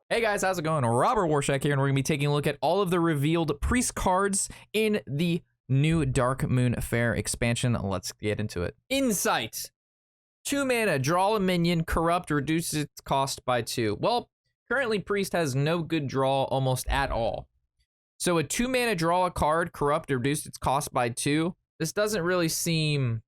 Hey guys, how's it going? Robert Warshak here, and we're going to be taking a look at all of the revealed priest cards in the new Darkmoon Faire expansion. Let's get into it. Insight. 2 mana, draw a minion, corrupt, reduces its cost by 2. Well, currently priest has no good draw almost at all. So a 2 mana draw a card, corrupt, reduce its cost by 2. This doesn't really seem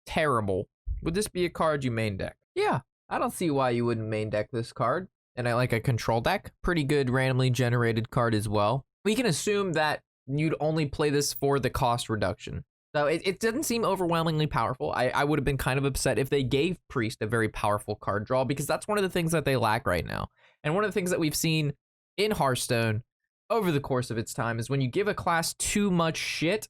terrible. Would this be a card you main deck? Yeah, I don't see why you wouldn't main deck this card. And I like a control deck. Pretty good randomly generated card as well. We can assume that you'd only play this for the cost reduction. So it doesn't seem overwhelmingly powerful. I would have been kind of upset if they gave Priest a very powerful card draw, because that's one of the things that they lack right now. And one of the things that we've seen in Hearthstone over the course of its time is when you give a class too much shit,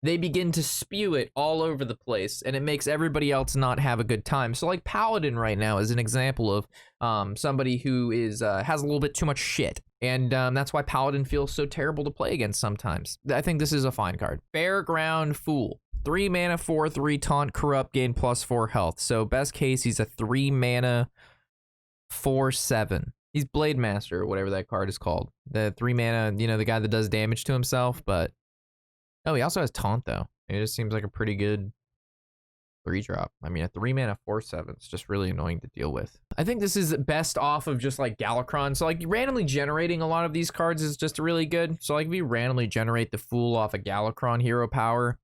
they begin to spew it all over the place, and it makes everybody else not have a good time. So like Paladin right now is an example of somebody who is has a little bit too much shit, and that's why Paladin feels so terrible to play against sometimes. I think this is a fine card. Fairground Fool. 3 mana, 4/3 taunt, corrupt, gain +4 health. So best case, he's a 3 mana, 4/7. He's Blade Master or whatever that card is called. The 3 mana, you know, the guy that does damage to himself, but oh, he also has taunt though. It just seems like a pretty good 3-drop. I mean, a 3 mana 4/7 is just really annoying to deal with. I think this is best off of just like Galakron. So like randomly generating a lot of these cards is just really good. So like if you randomly generate the Fool off a Galakron hero power,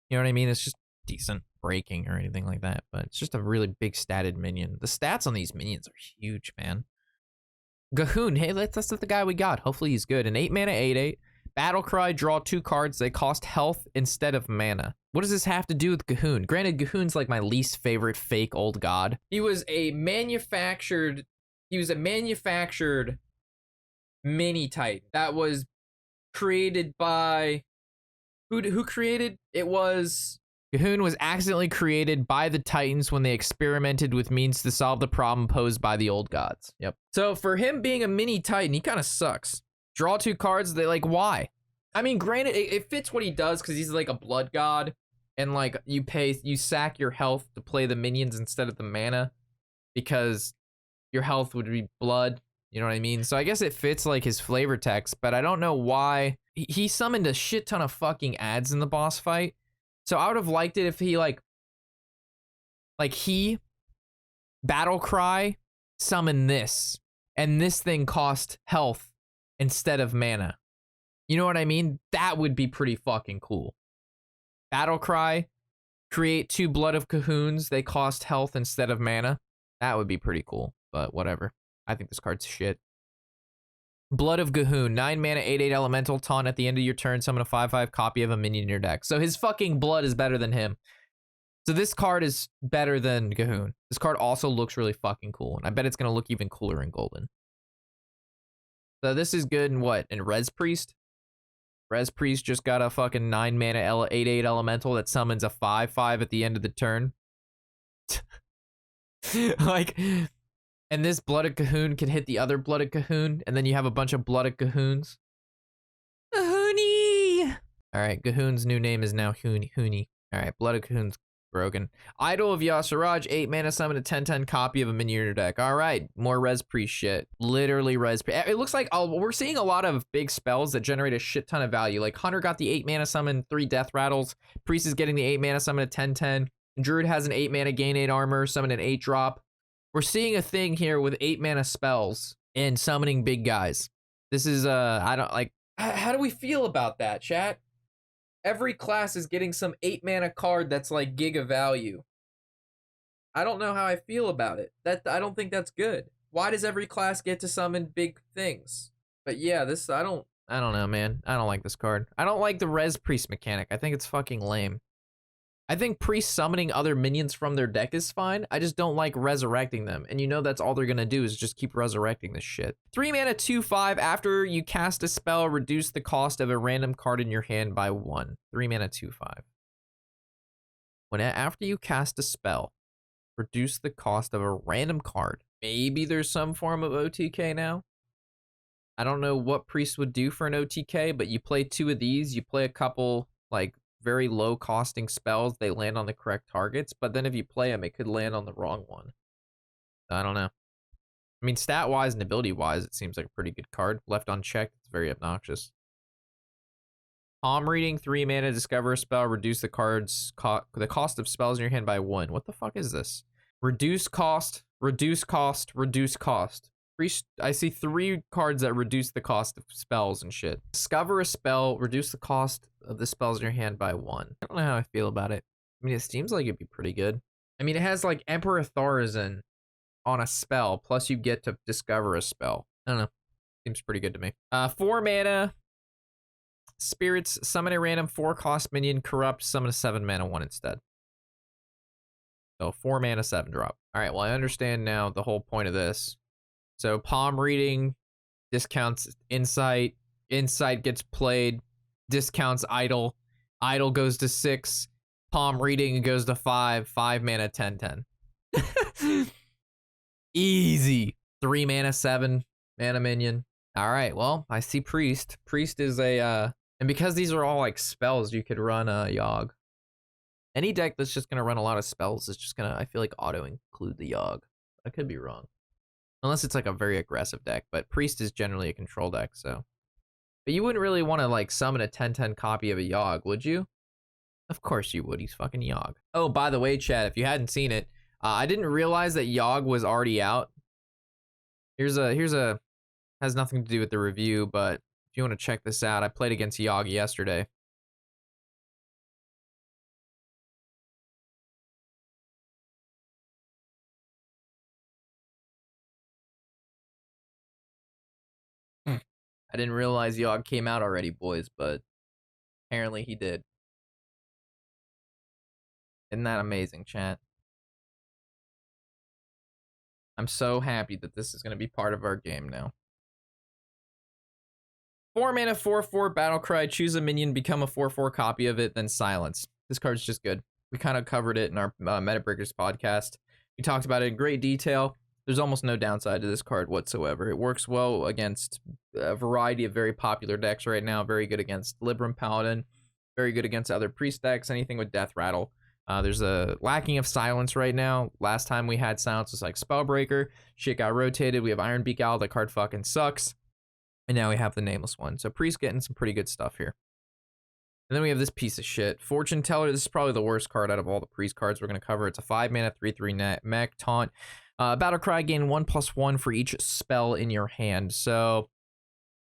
you know what I mean? It's just decent breaking or anything like that, but it's just a really big statted minion. The stats on these minions are huge, man. Gahoon, hey, that's the guy we got. Hopefully he's good. An 8 mana 8/8. Battle Cry, draw 2 cards. They cost health instead of mana. What does this have to do with Gahoon? Granted, Gahoon's like my least favorite fake old god. He was a manufactured mini Titan that was created by who created it? Was Gahoon was accidentally created by the Titans when they experimented with means to solve the problem posed by the old gods. Yep. So for him being a mini Titan, he kind of sucks. Draw 2 cards, they like, why? I mean, granted, it fits what he does because he's like a blood god, and like you sack your health to play the minions instead of the mana because your health would be blood, you know what I mean? So I guess it fits like his flavor text, but I don't know why. He summoned a shit ton of fucking ads in the boss fight, so I would have liked it if he like he Battle Cry summoned this, and this thing cost health instead of mana. You know what I mean? That would be pretty fucking cool. Battle Cry, create 2 Blood of Cahoons. They cost health instead of mana. That would be pretty cool, but whatever. I think this card's shit. Blood of Gahoon, 9 mana, 8/8 elemental, taunt. At the end of your turn, summon a 5/5 copy of a minion in your deck. So his fucking blood is better than him. So this card is better than Gahoon. This card also looks really fucking cool, and I bet it's gonna look even cooler in Golden. So this is good in what? In Res Priest? Res Priest just got a fucking 9 mana 8/8 elemental that summons a 5/5 at the end of the turn. Like, and this Blood of Cahoon can hit the other Blood of Cahoon, and then you have a bunch of Blood of Cahoons. Hooney! Alright, Gahoon's new name is now Hooney. Alright, Blood of Cahoon's broken. Idol of Yasiraj, 8 mana, summon a 10/10 copy of a minion in your deck. All right, more Res Priest shit. Literally Res Priest. It looks like we're seeing a lot of big spells that generate a shit ton of value. Like Hunter got the 8 mana summon 3 Death Rattles. Priest is getting the 8 mana summon a 10/10. Druid has an 8 mana gain 8 armor, summon an 8-drop. We're seeing a thing here with 8 mana spells and summoning big guys. This is I don't like. How do we feel about that, chat? Every class is getting some 8 mana card that's like giga value. I don't know how I feel about it. I don't think that's good. Why does every class get to summon big things? But yeah, this I don't know, man. I don't like this card. I don't like the Res Priest mechanic. I think it's fucking lame. I think Priest summoning other minions from their deck is fine. I just don't like resurrecting them. And you know that's all they're gonna do is just keep resurrecting this shit. 3 mana 2/5. After you cast a spell, reduce the cost of a random card in your hand by 1. 3 mana 2/5. After you cast a spell, reduce the cost of a random card. Maybe there's some form of OTK now. I don't know what Priest would do for an OTK, but you play 2 of these, you play a couple like very low costing spells, they land on the correct targets, but then if you play them, it could land on the wrong one. I don't know. I mean, stat-wise and ability-wise, it seems like a pretty good card. Left unchecked, it's very obnoxious. Palm reading, 3 mana, discover a spell, reduce the cost of spells in your hand by 1. What the fuck is this? Reduce cost, reduce cost, reduce cost. I see 3 cards that reduce the cost of spells and shit. Discover a spell, reduce the cost of the spells in your hand by 1. I don't know how I feel about it. I mean, it seems like it'd be pretty good. I mean, it has like Emperor Thorazin on a spell, plus you get to discover a spell. I don't know. Seems pretty good to me. 4 mana. Spirits, summon a random 4-cost minion, corrupt, summon a 7 mana 1 instead. So 4 mana, 7 drop. All right, well, I understand now the whole point of this. So palm reading discounts insight. Insight gets played, discounts idle. Idle goes to 6. Palm reading goes to 5. 5 mana, 10/10. Easy. 3 mana, 7 mana minion. All right, well, I see Priest. Priest is a, and because these are all like spells, you could run a Yogg. Any deck that's just gonna run a lot of spells is just gonna, I feel like, auto-include the Yogg. I could be wrong. Unless it's like a very aggressive deck, but Priest is generally a control deck, so. But you wouldn't really want to like summon a 10/10 copy of a Yogg, would you? Of course you would, he's fucking Yogg. Oh, by the way, chat, if you hadn't seen it, I didn't realize that Yogg was already out. Here's a, has nothing to do with the review, but if you want to check this out, I played against Yogg yesterday. I didn't realize Yogg came out already, boys, but apparently he did. Isn't that amazing, chat? I'm so happy that this is going to be part of our game now. 4 mana, 4/4 battle cry. Choose a minion, become a 4/4 copy of it, then silence. This card's just good. We kind of covered it in our Meta Breakers podcast. We talked about it in great detail. There's almost no downside to this card whatsoever. It works well against a variety of very popular decks right now. Very good against Libram Paladin. Very good against other priest decks. Anything with Death Rattle. There's a lacking of silence right now. Last time we had silence was like Spellbreaker. Shit got rotated. We have Ironbeak Owl. That card fucking sucks. And now we have the Nameless one. So Priest getting some pretty good stuff here. And then we have this piece of shit. Fortune Teller. This is probably the worst card out of all the Priest cards we're going to cover. It's a 5 mana, 3/3 mech taunt. Battle Cry, gain 1/1 for each spell in your hand. So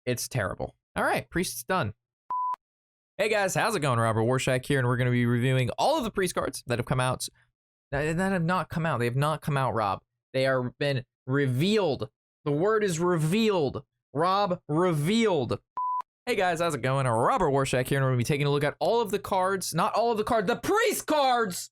it's terrible. All right, Priest's done. Hey guys, how's it going? Robert Warshak here, and we're going to be reviewing all of the Priest cards that have come out. That have not come out. They have not come out, Rob. They are been revealed. The word is revealed. Rob, revealed. Hey guys, how's it going? Robert Warshak here, and we're going to be taking a look at all of the cards. Not all of the cards, the Priest cards